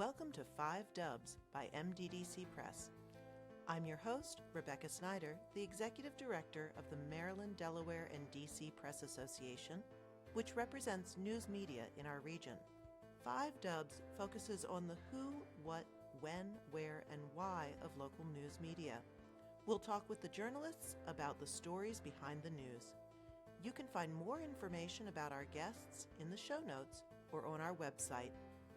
Welcome to 5 Dubs by MDDC Press. I'm your host, Rebecca Snyder, the Executive Director of the Maryland, Delaware, and DC Press Association, which represents news media in our region. 5 Dubs focuses on the who, what, when, where, and why of local news media. We'll talk with the journalists about the stories behind the news. You can find more information about our guests in the show notes or on our website,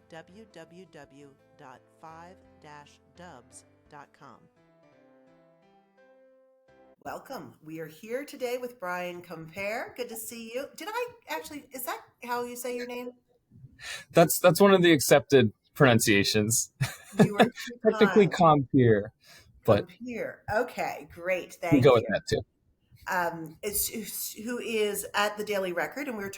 www.5-dubs.com. Welcome. We are here today with Brian Compere. Good to see you. Is that how you say your name? That's one of the accepted pronunciations. You were technically Compere, but Compere. Okay, great. Thank we you. go with that too. Who is at the Daily Record, and we're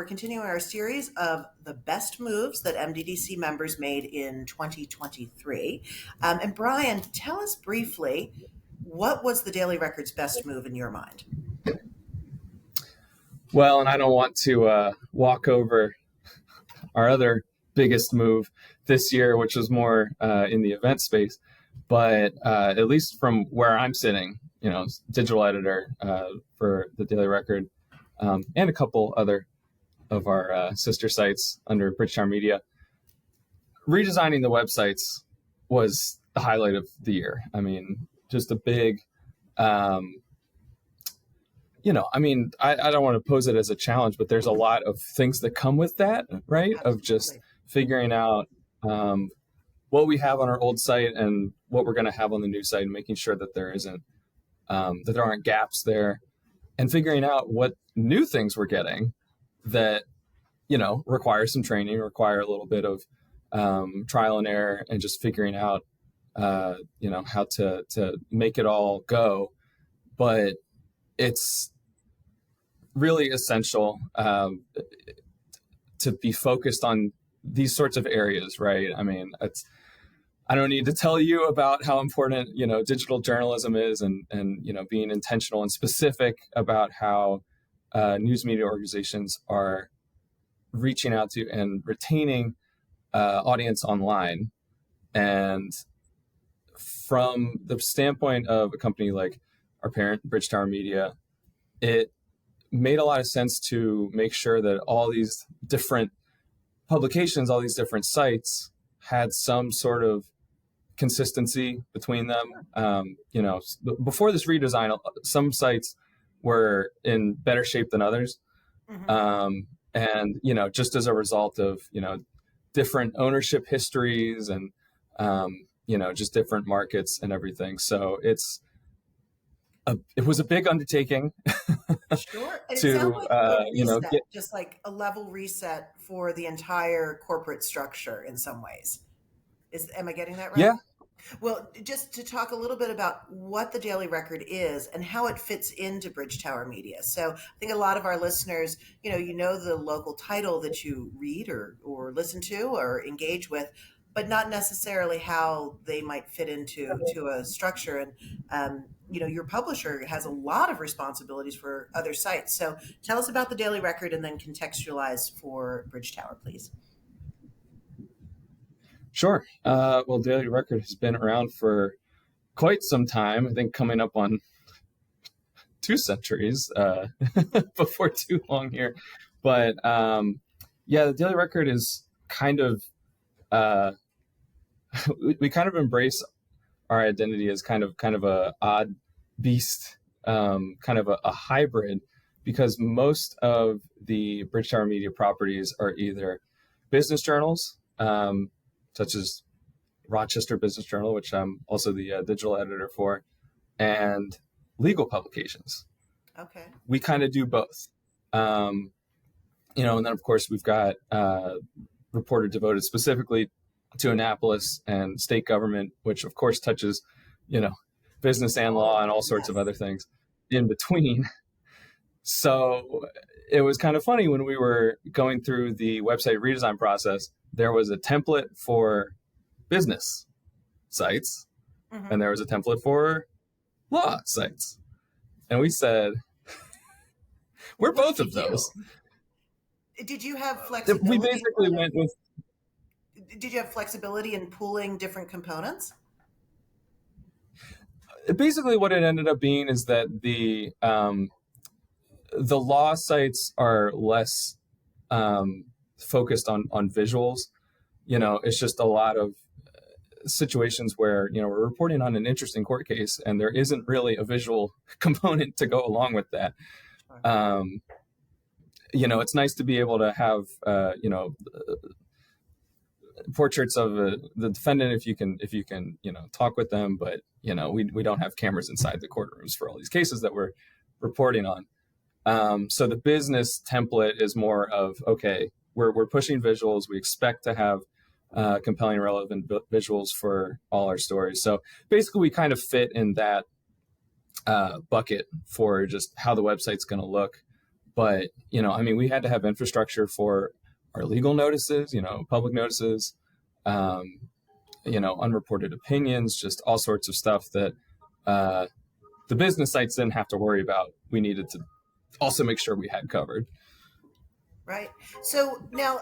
continuing our series of the best moves that MDDC members made in 2023. And Brian, tell us briefly, what was the Daily Record's best move in your mind? Well, and I don't want to walk over our other biggest move this year, which was more in the event space, but at least from where I'm sitting, digital editor for the Daily Record, and a couple other of our sister sites under BridgeTower Media. Redesigning the websites was the highlight of the year. I mean, just a big, I don't want to pose it as a challenge, but there's a lot of things that come with that, right? Absolutely. Of just figuring out what we have on our old site and what we're going to have on the new site, and making sure that there aren't gaps there, and figuring out what new things we're getting that, require some training, require a little bit of trial and error, and just figuring out, how to make it all go. But it's really essential to be focused on these sorts of areas, right? I mean, I don't need to tell you about how important, digital journalism is, and being intentional and specific about how news media organizations are reaching out to and retaining audience online. And from the standpoint of a company like our parent, BridgeTower Media, it made a lot of sense to make sure that all these different publications, all these different sites had some sort of consistency between them. Before this redesign, some sites were in better shape than others. Mm-hmm. And just as a result of, different ownership histories and, just different markets and everything. So it was a big undertaking. Sure. And it sounds like a reset, just like a level reset for the entire corporate structure in some ways. Am I getting that right? Yeah. Well, just to talk a little bit about what the Daily Record is and how it fits into BridgeTower Media. So I think a lot of our listeners, the local title that you read or listen to or engage with, but not necessarily how they might fit into a structure. And, your publisher has a lot of responsibilities for other sites. So tell us about the Daily Record and then contextualize for BridgeTower, please. Sure. Well, Daily Record has been around for quite some time. I think coming up on 2 centuries before too long here. But the Daily Record is kind of we kind of embrace our identity as kind of a odd beast, kind of a hybrid, because most of the BridgeTower Media properties are either business journals, such as Rochester Business Journal, which I'm also the digital editor for, and legal publications. Okay. We kind of do both. And then of course we've got reporter devoted specifically to Annapolis and state government, which of course touches, business and law and all sorts of other things in between. So it was kind of funny when we were going through the website redesign process. There was a template for business sites, mm-hmm. and there was a template for law sites. And we said, we're both of those. Did you have flexibility? We basically went with did you have flexibility in pooling different components? Basically, what it ended up being is that the law sites are less focused on visuals. It's just a lot of situations where we're reporting on an interesting court case, and there isn't really a visual component to go along with that. It's nice to be able to have portraits of the defendant if you can talk with them, but we don't have cameras inside the courtrooms for all these cases that we're reporting on. So the business template is more of, okay, we're pushing visuals. We expect to have compelling, relevant visuals for all our stories. So basically, we kind of fit in that bucket for just how the website's going to look. But we had to have infrastructure for our legal notices, public notices, unreported opinions, just all sorts of stuff that the business sites didn't have to worry about. We needed to also make sure we had covered. Right. So now,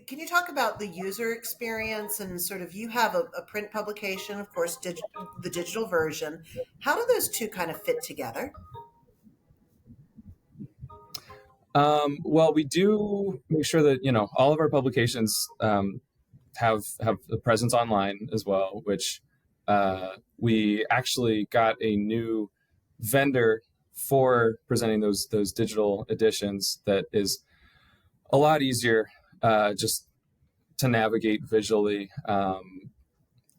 can you talk about the user experience and sort of, you have a print publication, of course, the digital version. How do those two kind of fit together? Well, we do make sure that, all of our publications have a presence online as well, which we actually got a new vendor for presenting those digital editions that is a lot easier just to navigate visually.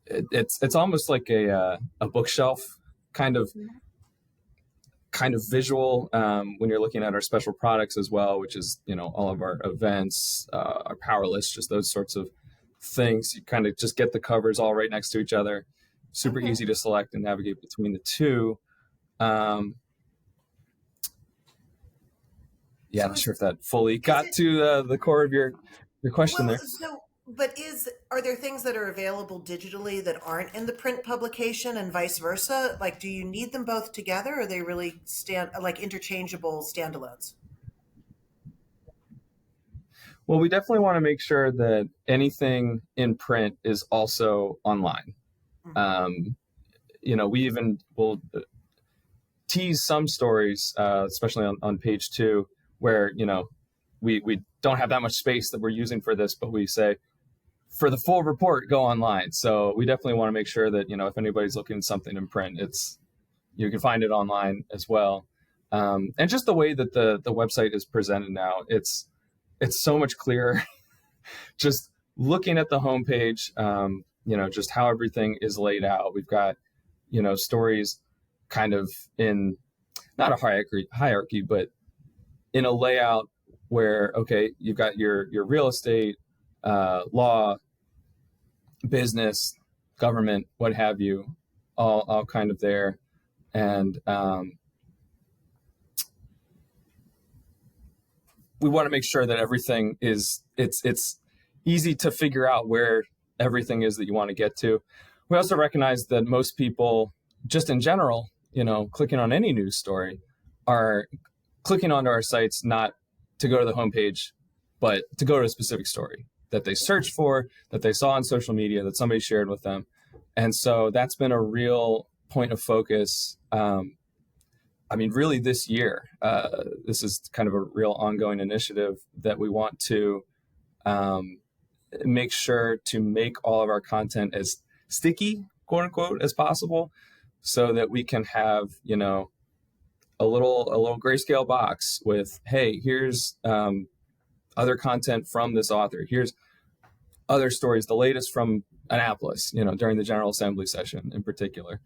It's almost like a bookshelf kind of visual when you're looking at our special products as well, which is all of our events, our power lists, just those sorts of things. You kind of just get the covers all right next to each other. Super easy to select and navigate between the two. I'm not sure if that fully got to the core of your question there. But are there things that are available digitally that aren't in the print publication, and vice versa? Like, do you need them both together, or are they really interchangeable standalones? Well, we definitely want to make sure that anything in print is also online. Mm-hmm. We even will tease some stories, especially on page 2, where we don't have that much space that we're using for this, but we say, for the full report, go online. So we definitely want to make sure that if anybody's looking at something in print, you can find it online as well. And just the way that the website is presented now, it's so much clearer. Just looking at the homepage, just how everything is laid out. We've got stories kind of in not a hierarchy, but in a layout where, okay, you've got your real estate, law, business, government, what have you, all kind of there. And we want to make sure that everything it's easy to figure out where everything is that you want to get to. We also recognize that most people, just in general, clicking on any news story, are clicking onto our sites not to go to the homepage, but to go to a specific story that they searched for, that they saw on social media, that somebody shared with them. And so that's been a real point of focus. Really this year, this is kind of a real ongoing initiative that we want to make sure to make all of our content as sticky, quote unquote, as possible, so that we can have, a little grayscale box with, hey, here's other content from this author. Here's other stories, the latest from Annapolis, during the General Assembly session in particular.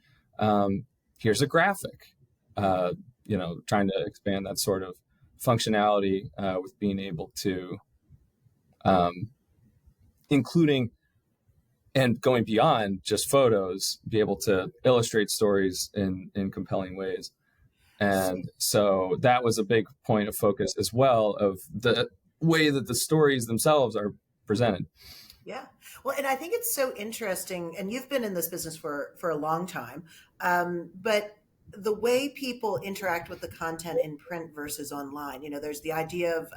Here's a graphic, trying to expand that sort of functionality with being able to, including and going beyond just photos, be able to illustrate stories in compelling ways. And so that was a big point of focus as well, of the way that the stories themselves are presented. Yeah. Well, and I think it's so interesting, and you've been in this business for a long time, but the way people interact with the content in print versus online, there's the idea of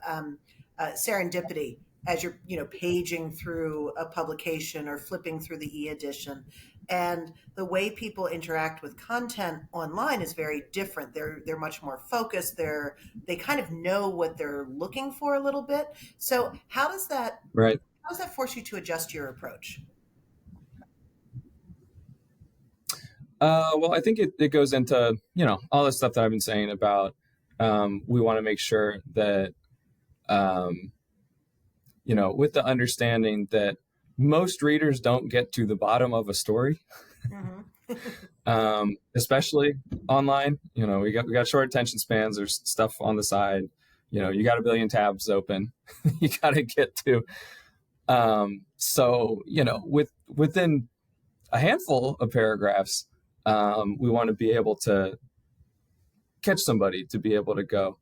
serendipity as you're, paging through a publication or flipping through the e-edition. And the way people interact with content online is very different. They're much more focused. They kind of know what they're looking for a little bit. So how does that force you to adjust your approach? Well, I think it goes into, all the stuff that I've been saying about we want to make sure that, with the understanding that most readers don't get to the bottom of a story, especially online. We got short attention spans. There's stuff on the side. You got a billion tabs open. You got to get to. So within a handful of paragraphs, we want to be able to catch somebody to be able to go,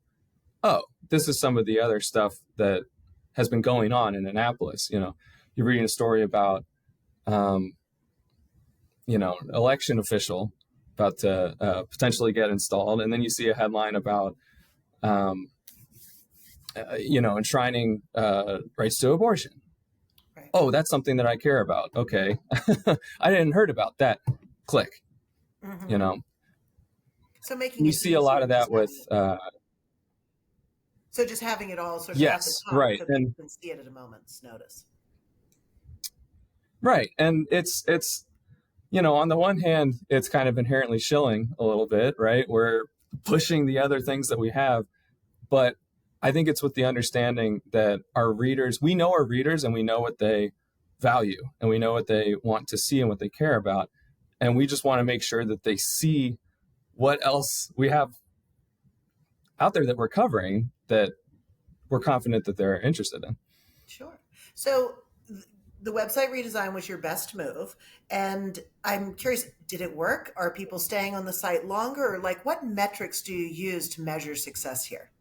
oh, this is some of the other stuff that has been going on in Annapolis. You're reading a story about, election official about to potentially get installed. And then you see a headline about, enshrining rights to abortion. Right. Oh, that's something that I care about. Okay. I didn't heard about that. Click. Mm-hmm. So making you see a lot of that with so just having it all sort of yes, at the top, right, so and you can see it at a moment's notice. Right, and it's on the one hand, it's kind of inherently shilling a little bit, right? We're pushing the other things that we have, but I think it's with the understanding that we know our readers and we know what they value and we know what they want to see and what they care about. And we just want to make sure that they see what else we have out there that we're covering that we're confident that they're interested in. Sure. So the website redesign was your best move. And I'm curious, did it work? Are people staying on the site longer? Or what metrics do you use to measure success here?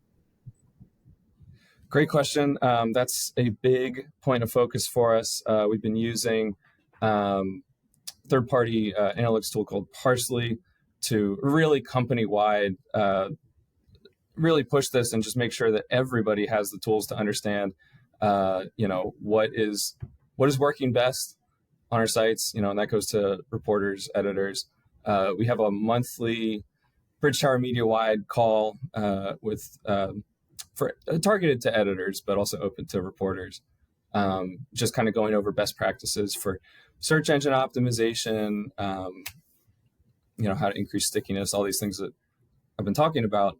Great question. That's a big point of focus for us. We've been using third-party analytics tool called Parsley to really company-wide really push this and just make sure that everybody has the tools to understand, what is working best on our sites, and that goes to reporters, editors. We have a monthly BridgeTower Media wide call for targeted to editors, but also open to reporters. Just kind of going over best practices for search engine optimization, how to increase stickiness, all these things that I've been talking about.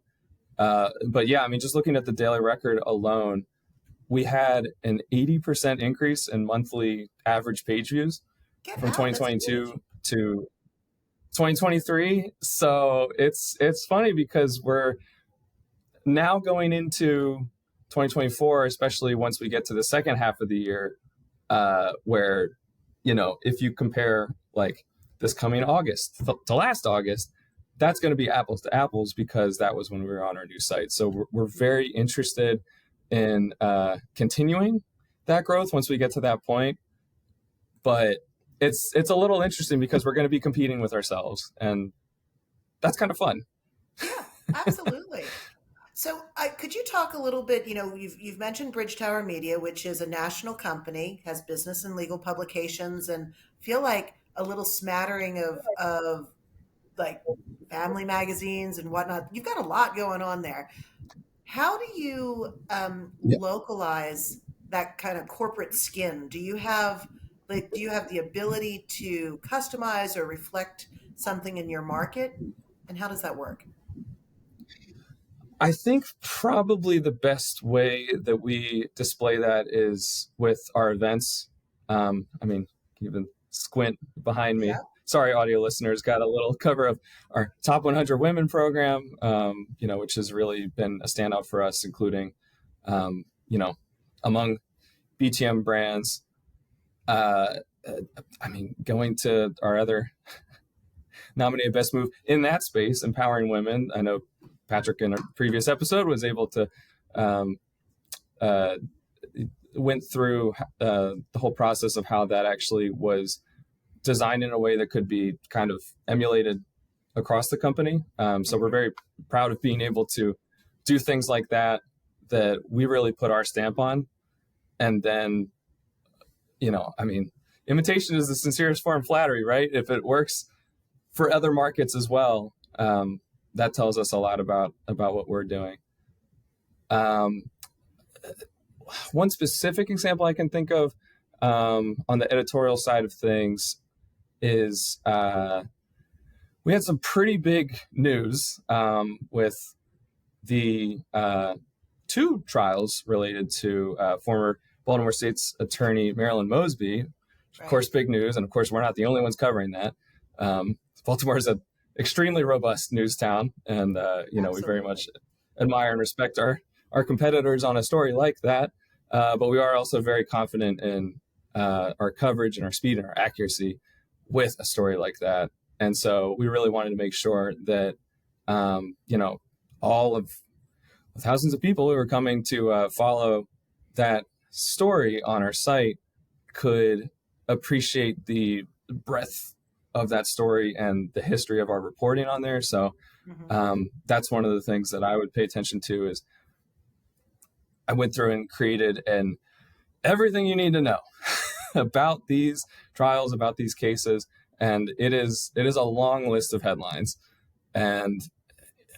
But yeah, just looking at the daily record alone, we had an 80% increase in monthly average page views from 2022 to 2023. So it's funny because we're now going into 2024, especially once we get to the second half of the year, where, if you compare this coming August to last August, that's going to be apples to apples because that was when we were on our new site. So we're very interested in continuing that growth once we get to that point. But it's a little interesting because we're going to be competing with ourselves, and that's kind of fun. Yeah, absolutely. So could you talk a little bit, you've mentioned BridgeTower Media, which is a national company, has business and legal publications, and feel like a little smattering of family magazines and whatnot. You've got a lot going on there. How do you localize that kind of corporate skin? Do you have the ability to customize or reflect something in your market? And how does that work? I think probably the best way that we display that is with our events. Even squint behind me. Yeah. Sorry, audio listeners, got a little cover of our Top 100 Women program, which has really been a standout for us, including, among BTM brands. Going to our other nominated best move in that space, empowering women. I know Patrick in a previous episode was able to went through the whole process of how that actually was designed in a way that could be kind of emulated across the company. So we're very proud of being able to do things like that we really put our stamp on. And then, imitation is the sincerest form of flattery, right? If it works for other markets as well, that tells us a lot about what we're doing. One specific example I can think of on the editorial side of things is we had some pretty big news with the two trials related to former Baltimore State's Attorney Marilyn Mosby. Of course, big news. And of course, we're not the only ones covering that. Baltimore is an extremely robust news town. And, we very much admire and respect our competitors on a story like that. But we are also very confident in our coverage and our speed and our accuracy with a story like that. And so we really wanted to make sure that, all of the thousands of people who are coming to follow that story on our site could appreciate the breadth of that story and the history of our reporting on there. So that's one of the things that I would pay attention to is I went through and created everything you need to know about these trials, about these cases. And it is a long list of headlines. And,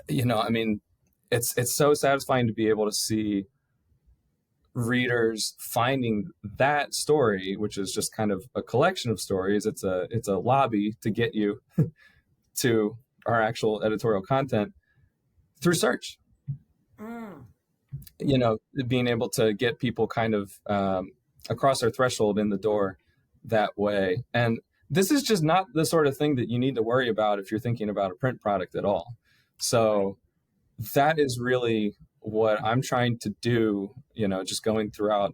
it's so satisfying to be able to see readers finding that story, which is just kind of a collection of stories. It's a lobby to get you to our actual editorial content through search. Being able to get people kind of across our threshold in the door that way. And this is just not the sort of thing that you need to worry about if you're thinking about a print product at all. So that is really what I'm trying to do, just going throughout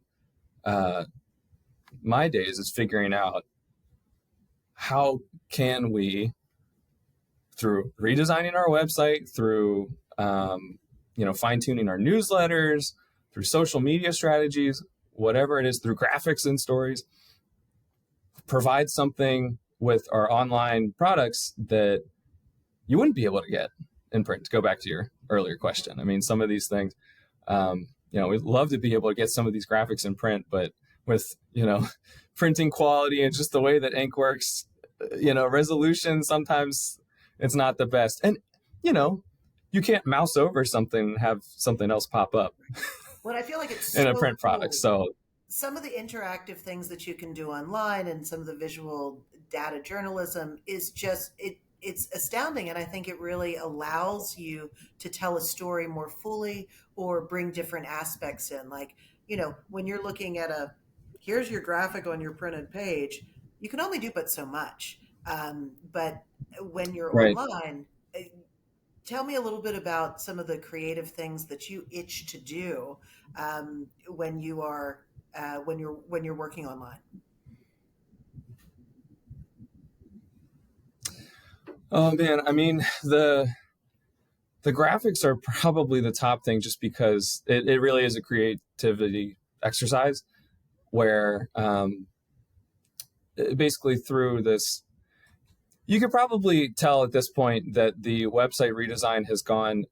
my days is figuring out how can we, through redesigning our website, through, fine-tuning our newsletters, through social media strategies, whatever it is, through graphics and stories, provide something with our online products that you wouldn't be able to get in print, to go back to your earlier question. I mean, some of these things, we'd love to be able to get some of these graphics in print, but with, printing quality and just the way that ink works, resolution, sometimes it's not the best. And, you can't mouse over something and have something else pop up. What I feel like it's in a print product. So some of the interactive things that you can do online and some of the visual data journalism is just, it's astounding. And I think it really allows you to tell a story more fully or bring different aspects in. Like, when you're looking at here's your graphic on your printed page, you can only do but so much. But when you're online, tell me a little bit about some of the creative things that you itch to do when you're working online. Oh man, I mean, the graphics are probably the top thing, just because it really is a creativity exercise where basically through this, you could probably tell at this point that the website redesign has gone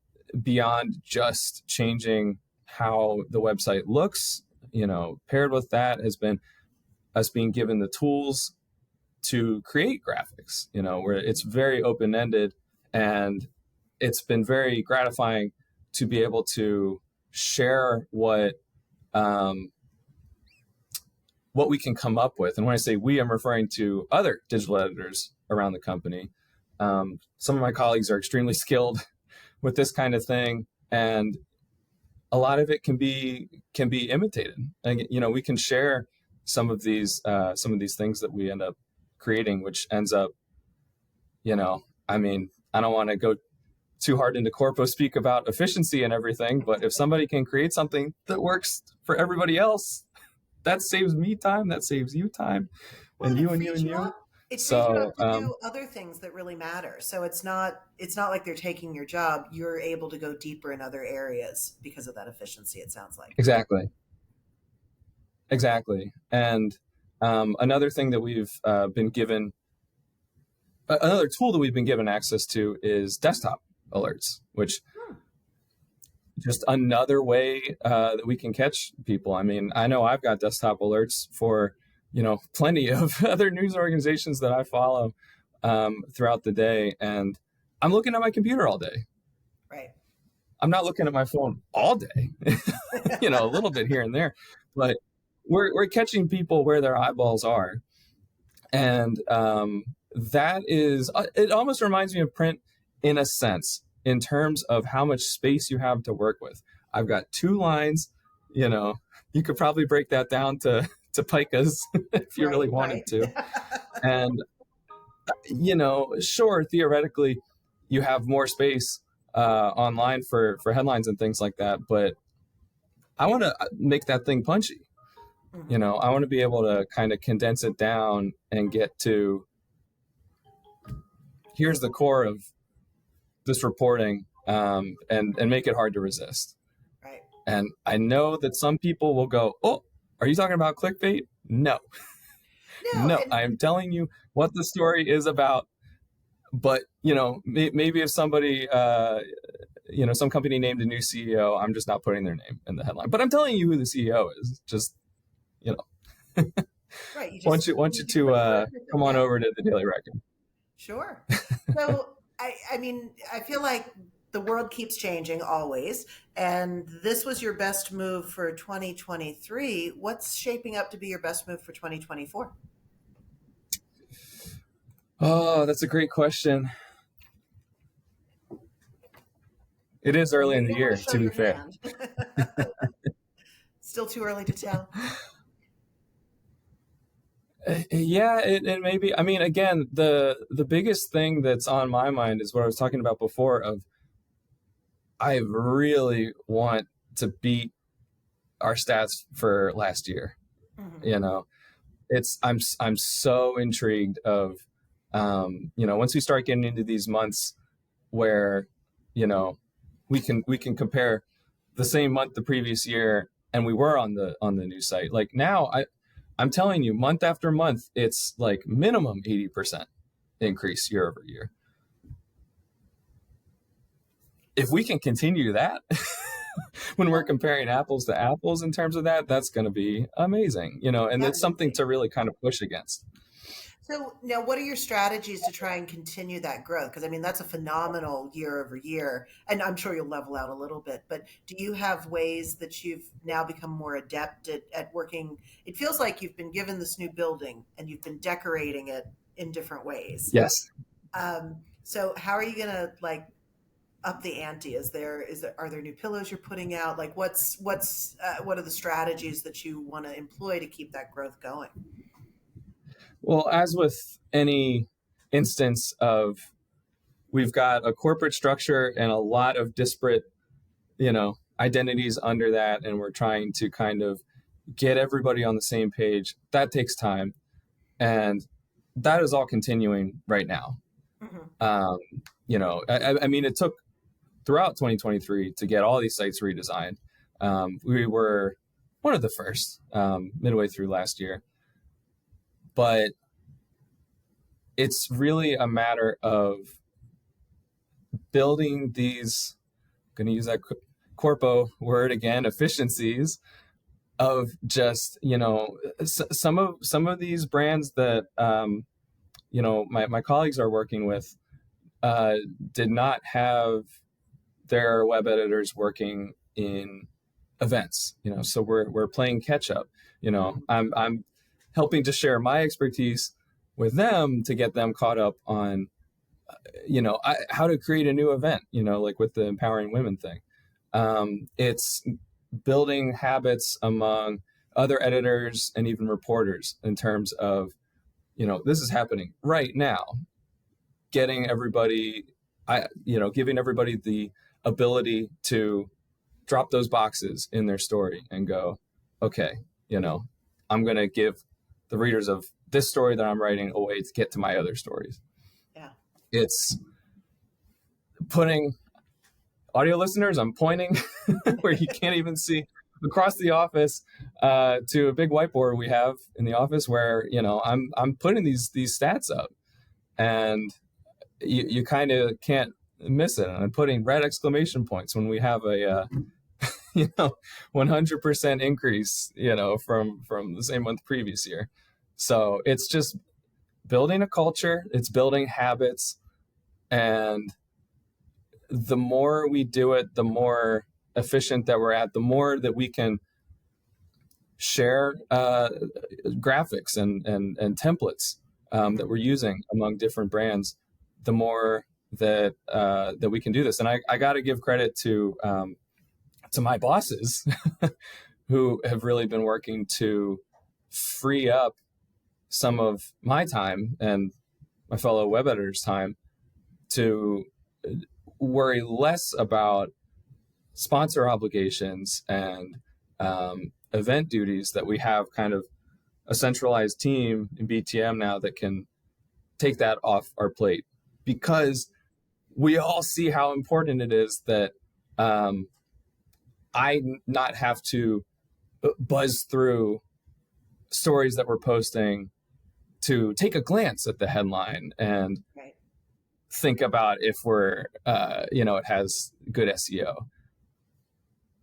beyond just changing how the website looks. Paired with that has been us being given the tools to create graphics, where it's very open-ended, and it's been very gratifying to be able to share what we can come up with. And when I say we, I'm referring to other digital editors around the company. Some of my colleagues are extremely skilled with this kind of thing, and a lot of it can be imitated. And we can share some of these things that we end up creating, which ends up, I don't want to go too hard into corpo speak about efficiency and everything, but if somebody can create something that works for everybody else, that saves me time, that saves you time, and you and you and you. It frees you up to do other things that really matter. So it's not like they're taking your job. You're able to go deeper in other areas because of that efficiency, it sounds like. Exactly. And another thing that we've been given, another tool that we've been given access to is desktop alerts, which just another way that we can catch people. I mean, I know I've got desktop alerts for, plenty of other news organizations that I follow throughout the day. And I'm looking at my computer all day. Right. I'm not looking at my phone all day, a little bit here and there, but we're catching people where their eyeballs are. And that is, it almost reminds me of print in a sense, in terms of how much space you have to work with. I've got 2 lines, you could probably break that down to picas if you really wanted to. And, sure, theoretically, you have more space online for headlines and things like that, but I want to make that thing punchy. Mm-hmm. I want to be able to kind of condense it down and get to, here's the core of this reporting, and make it hard to resist. Right. And I know that some people will go, oh, are you talking about clickbait? No. I am telling you what the story is about. But, maybe if somebody, some company named a new CEO, I'm just not putting their name in the headline. But I'm telling you who the CEO is. Just, right. Want you to come on over to the Daily Record. Sure. So, I mean, I feel like the world keeps changing always. And this was your best move for 2023. What's shaping up to be your best move for 2024? Oh, that's a great question. It is early in the year, to be fair. Still too early to tell. Yeah, it may be. I mean, again, the biggest thing that's on my mind is what I was talking about before of I really want to beat our stats for last year. Mm-hmm. I'm so intrigued of, once we start getting into these months where, we can compare the same month the previous year and we were on the new site. Like now I'm telling you, month after month, it's like minimum 80% increase year over year. If we can continue that when we're comparing apples to apples in terms of that, that's going to be amazing, and it's something to really kind of push against. So now what are your strategies to try and continue that growth? Because I mean, that's a phenomenal year over year, and I'm sure you'll level out a little bit, but do you have ways that you've now become more adept at working? It feels like you've been given this new building and you've been decorating it in different ways. Yes. So how are you going to up the ante? Are there new pillows you're putting out? Like what are the strategies that you want to employ to keep that growth going? Well, as with any instance of, we've got a corporate structure and a lot of disparate, identities under that, and we're trying to kind of get everybody on the same page. That takes time, and that is all continuing right now. Mm-hmm. I mean, it took throughout 2023 to get all these sites redesigned. We were one of the first midway through last year. But it's really a matter of building these, I'm going to use that corpo word again, efficiencies of just, some of these brands that, my colleagues are working with did not have their web editors working in events, so we're playing catch up. I'm helping to share my expertise with them to get them caught up on, how to create a new event, like with the Empowering Women thing. It's building habits among other editors and even reporters in terms of, this is happening right now, getting everybody, giving everybody the ability to drop those boxes in their story and go, okay, I'm going to give the readers of this story that I'm writing a way to get to my other stories. Yeah. It's putting audio listeners, I'm pointing where you can't even see across the office to a big whiteboard we have in the office where, I'm putting these stats up, and you kind of can't miss it. And I'm putting red exclamation points when we have a 100% increase, from the same month previous year. So it's just building a culture, it's building habits, and the more we do it, the more efficient that we're at, the more that we can share graphics and templates that we're using among different brands, the more that we can do this. And I got to give credit to my bosses who have really been working to free up some of my time and my fellow web editors' time to worry less about sponsor obligations and event duties, that we have kind of a centralized team in BTM now that can take that off our plate, because we all see how important it is that I not have to buzz through stories that we're posting to take a glance at the headline and think about if we're, it has good SEO.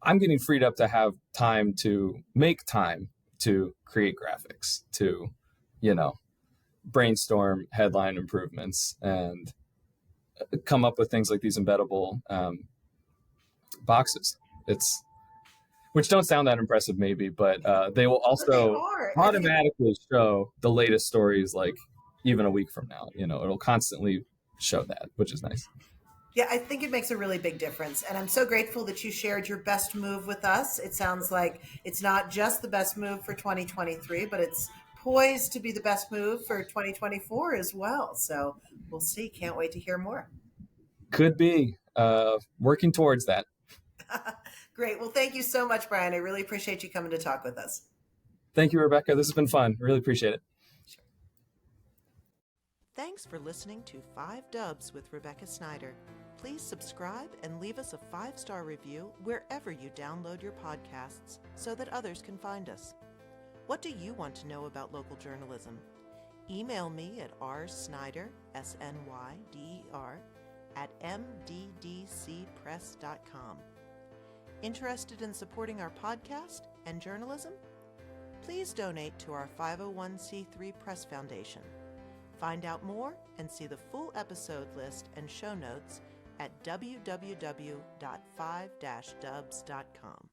I'm getting freed up to have time to make time to create graphics, to, brainstorm headline improvements and come up with things like these embeddable boxes. Which don't sound that impressive maybe, but they will also automatically show the latest stories, like even a week from now. It'll constantly show that, which is nice. Yeah, I think it makes a really big difference. And I'm so grateful that you shared your best move with us. It sounds like it's not just the best move for 2023, but it's poised to be the best move for 2024 as well. So we'll see. Can't wait to hear more. Could be. Working towards that. Great. Well, thank you so much, Brian. I really appreciate you coming to talk with us. Thank you, Rebecca. This has been fun. Really appreciate it. Sure. Thanks for listening to 5 Dubs with Rebecca Snyder. Please subscribe and leave us a 5-star review wherever you download your podcasts so that others can find us. What do you want to know about local journalism? Email me at rsnyder, SNYDER, @mddcpress.com. Interested in supporting our podcast and journalism? Please donate to our 501c3 Press Foundation. Find out more and see the full episode list and show notes at www.5-dubs.com.